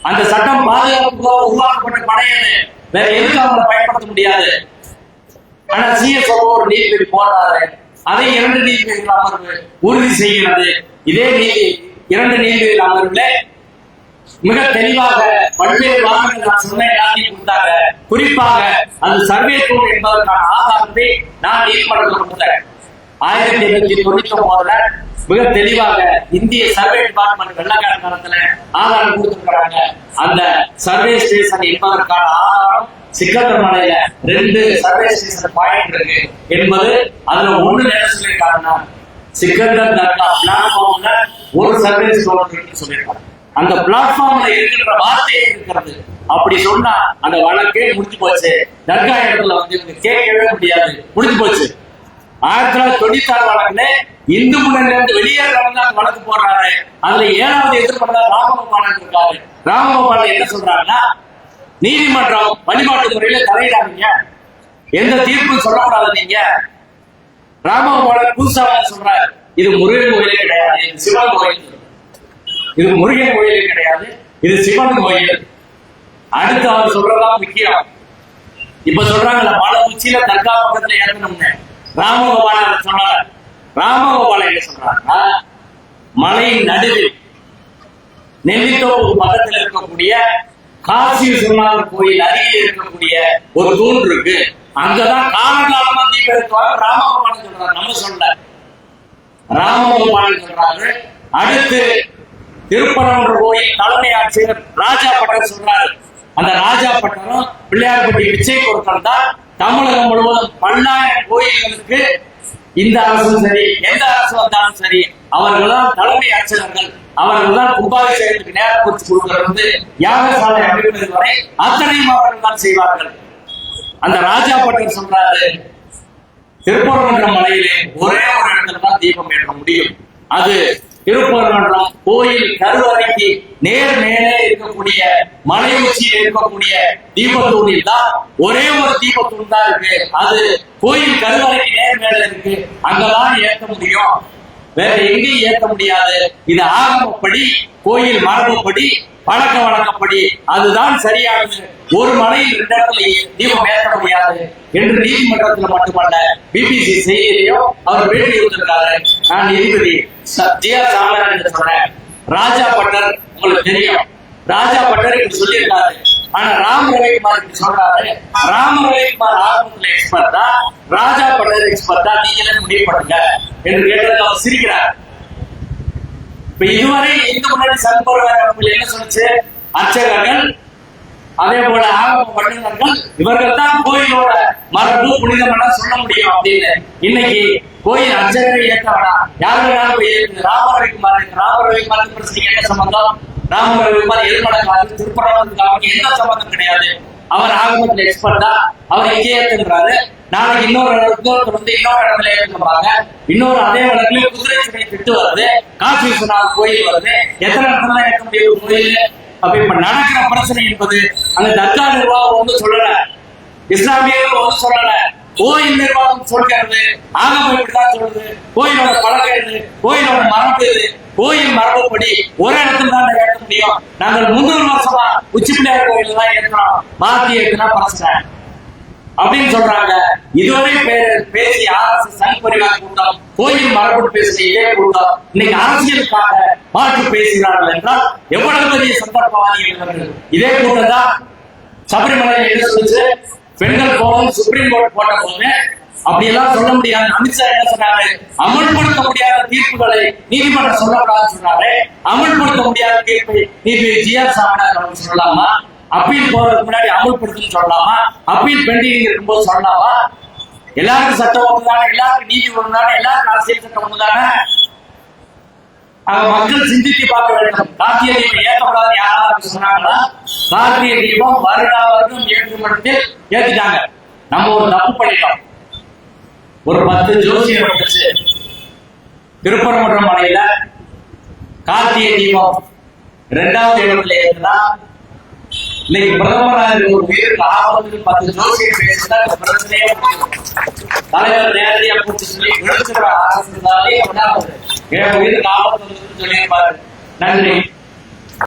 அந்த சட்டம் பாதுகாப்புக்காக உருவாக்கப்பட்ட படையது, வேற எதுக்கு அவங்களை பயன்படுத்த முடியாது. ஆனா சிஎஸ்எஃப் ஒரு நீதிபதி போடுறாரு, அதை 2 நீதிபதிகள் அமர்வு உறுதி செய்கிறது. இதே நீதி 2 நீதிபதிகள் அமர்வுல மிக தெளிவாக பல்வேறு வாதங்கள் நான் சொன்ன எல்லாத்தையும் கொடுத்தாங்க. குறிப்பாக அது சர்வே தூண் என்பதற்கான ஆதாரத்தை நான் நீதிமன்றத்தில் கொடுத்தேன். 1899 மிக தெளிவாக இந்திய சர்வே டிபார்ட்மெண்ட் வெள்ளக்கார காலத்துல ஆதாரம் கொடுத்திருக்கிறாங்க. அந்த சர்வே ஸ்டேஷன் என்பதற்கான ஆதாரம் சிக்கந்தர் மலையில 2 சர்வே ஸ்டேஷன் பாயிண்ட் இருக்கு என்பது அதுல ஒண்ணு நேரம் சொல்லியிருக்காங்கன்னா, சிக்கந்தர் தர்கா பிளாட்ஃபார்ம்ல ஒரு சர்வே ஸ்டேஷன் சொல்லியிருக்காங்க. அந்த பிளாட்ஃபார்ம்ல இருக்கிற வார்த்தையே இருக்கிறது. அப்படி சொன்னா அந்த வழக்கே முடிஞ்சு போச்சு. தர்கா இடத்துல வந்து கேட்கவே முடியாது, முடிஞ்சு போச்சு. 1996 வழக்குல இந்து முன்னணியில இருந்து வெளியேறவங்க வழக்கு போடுறாரு. அதுல 7வது எதிர்ப்பதா ராமகோபாலன் இருக்காரு. ராமகோபாலன் என்ன சொல்றாங்கன்னா, நீதிமன்றம் வழிபாட்டு முறையில தலையிடாதீங்க, எந்த தீர்ப்பு சொல்லக்கூடாது. நீங்க ராமகோபாலன் புதுசா சொல்றாரு, இது முருகன் கோயிலே கிடையாது, இது சிவன் கோயில். இது முருகன் கோயிலே கிடையாது, இது சிவன் கோயில். அடுத்து அவர் சொல்றதுதான் முக்கியம். இப்ப சொல்றாங்கல்ல, மலை உச்சியில தர்கா பக்கத்துல ஏற்றணும்னு ராமகோபாலன் சொன்னார். ராமகோபாலன் என்ன சொல்றாங்கன்னா, மலையின் நடுவில் நெல்லித்தோப்பு பக்கத்தில் இருக்கக்கூடிய காசி விஸ்வநாதர் கோயில் அருகில் இருக்கக்கூடிய ஒரு தூண் இருக்கு, அங்கதான் காலகாலமா தீபம் ஏற்றுவாங்க. ராமகோபாலன் சொல்றாரு, நம்ம சொல்ல ராமகோபாலன் சொல்றாரு. அடுத்து திருப்பரங்குன்ற கோயில் தலைமை ஆட்சியர் ராஜா பட்டர் சொல்றாரு, அந்த ராஜா பட்டரும் பிள்ளையார்பட்டி விஜய் கொடுத்தால் தான் தமிழகம் முழுவதும் 10,000 கோயில்களுக்கு இந்த அரசும் சரி எந்த அரசு வந்தாலும் சரி அவர்கள் தான் தலைமை அர்ச்சகர்கள், அவர்கள் தான் கும்பாபிஷேகத்துக்கு நேரம் குறித்து கொடுக்கிறது, யாகசாலை அமைப்பது வரை அத்தனையும் அவர்கள் தான் செய்வார்கள். அந்த ராஜா பட்டர் சொல்றாரு, திருப்பரங்குன்ற மலையிலே ஒரே ஒரு இடத்துல தான் தீபம் ஏற்ற முடியும், அது திருப்பரங்குன்றம் கோயில் கருவறைக்கு நேர் மேலே இருக்கக்கூடிய மலை உச்சியில் இருக்கக்கூடிய தீபத்தூணில் தான் ஒரே ஒரு தீபத்தூண் தான் இருக்கு, அது கோயில் கருவறைக்கு நேர் மேல இருக்கு, அங்கதான் ஏற்ற முடியும், வேற எங்கேயும் ஏற்ற முடியாது. இது ஆகமப்படி கோயில் மரபுப்படி பழக்க வழக்கப்படி அதுதான் சரியானது. ஒரு மலையில் 2 இடத்துல தீபம் ஏற்ற முடியாது என்று நீதிமன்றத்தில் மட்டுமல்ல பிபிசி செய்தியிலையும் அவர் பேட்டி கொடுத்திருக்காரு. நான் நீதிபதி ஜிஆர் சாமிநாதன் சொல்றேன். ராஜா பட்டர் உங்களுக்கு தெரியும், ராஜா பட்டர் இப்படி சொல்லியிருக்காரு. ஆனா ராம் ரவிக்குமார் இப்படி சொல்றாரு. ராம் ரவிக்குமார் ஆரம்பத்தில் எக்ஸ்பர்ட்டா, ராஜா பட்டர் எக்ஸ்பர்ட்டா, நீங்களே முடிவு பண்ணுங்க என்று கேட்டது அவர் சிரிக்கிறார். இப்ப இதுவரை இந்து முன்னணி சண்பருவர் என்ன சொல்லுச்சு, அர்ச்சகர்கள் அதே போல ஆகம வல்லுநர்கள் இவர்கள் தான் கோயிலோட மரபு புனிதம் சொல்ல முடியும் அப்படின்னு. இன்னைக்கு கோயில் அர்ச்சகரை ஏற்க வேணாம், யாரு வேணாலும் போய் ஏற்குது. ராமரவிக்குமார் பிரச்சனைக்கு என்ன சம்பந்தம்? ராமரவிக்குமார் எதிர்மடக்காது திருப்பரங்குன்றத்துக்கு எந்த சம்பந்தம் கிடையாது. அவர் ஆகமத்தில் எக்ஸ்பர்ட்டா, அவர் இங்கே ஏற்றுன்றாரு. நாளைக்கு இன்னொரு வந்து இன்னொரு இடத்துல ஏற்றுப்பாங்க. இன்னொரு அதே இடத்துல குதிரை சிலை திட்டு வருது, காசி விஸ்வநாதர் கோயில் வருது, எத்தனை இடத்துல ஏற்க முடியும் கோயில்? அப்ப இப்ப நடக்கிற பிரச்சனை என்பது அந்த தர்கா நிர்வாகம் வந்து சொல்லல, இஸ்லாமியர்கள் வந்து சொல்லல, கோயில் நிர்வாகம் சொல்கிறது, ஆகமம் இப்படிதான் சொல்லுது, கோயிலோட பழக்கம் இது, கோயிலோட மரபு இது, கோயில் மரபுப்படி ஒரு இடத்துல தான் ஏற்க முடியும். நாங்கள் 300 வருஷமா உச்சி பிள்ளையார் கோயில தான் ஏற்கிறோம், மாத்தி ஏற்கனா பிரச்சனை அப்படின்னு சொல்றாங்க. இதுவரை பேசி RSS சங் பரிவார் கூட்டம் கோயில் மரபு பேசிய இதே கூட்டம் இன்னைக்கு அரசியலுக்காக மாற்று பேசுகிறார்கள் என்றால் எவ்வளவு பெரிய சந்தர்ப்பவாதிகள். இதே கூட்டம் தான் சபரிமலையில் என்ன சொல்லுச்சு, பெண்கள் போகும் சுப்ரீம் கோர்ட் போட்ட போது அப்படியெல்லாம் சொல்ல முடியாது. அமித்ஷா என்ன சொன்னாரு, அமல்படுத்த முடியாத தீர்ப்புகளை நீதிமன்றம் சொல்லக்கூடாதுன்னு சொன்னாரு. அமல்படுத்த முடியாத தீர்ப்பை நீதிபதி ஜிஆர் சாமிநாதன் சொல்லலாமா? அப்பீல் போறதுக்கு முன்னாடி அமல்படுத்துன்னு சொல்லலாமா? அப்பீல் பெண்டிங் இருக்கும்போது சொல்லலாமா? எல்லாருக்கும் சட்டம் ஒண்ணுதானே, எல்லாருக்கும் நீதி ஒண்ணுதானே, எல்லாருக்கும் அரசியல் சட்டம் ஒண்ணுதானே. மக்கள் சிந்தித்து பார்க்க வேண்டும். கார்த்திகை தீபம் ஏற்கப்படாது யாராவது சொன்னாங்கன்னா, கார்த்திகை தீபம் வருடா வருடம் நீதிமன்றத்தில் ஏத்துட்டாங்க. நம்ம ஒரு தப்பு பண்ணிட்டோம். ஒரு 10 ஜோசியர் வச்சு திருப்பரங்குன்றம் மலையில கார்த்திகை தீபம் 2வது இடத்துல ஏற்றுனா, இன்னைக்கு பிரதமராக ஒரு உயிருக்கு ஆபத்து 10 ஜோசியர் பேசினா பிரச்சனையே தலைவர் நேரடியா கூட்டு சொல்லி விழுச்சுற அரசு என் உயிருக்கு ஆபத்து சொல்லியிருப்பாரு. நன்றி.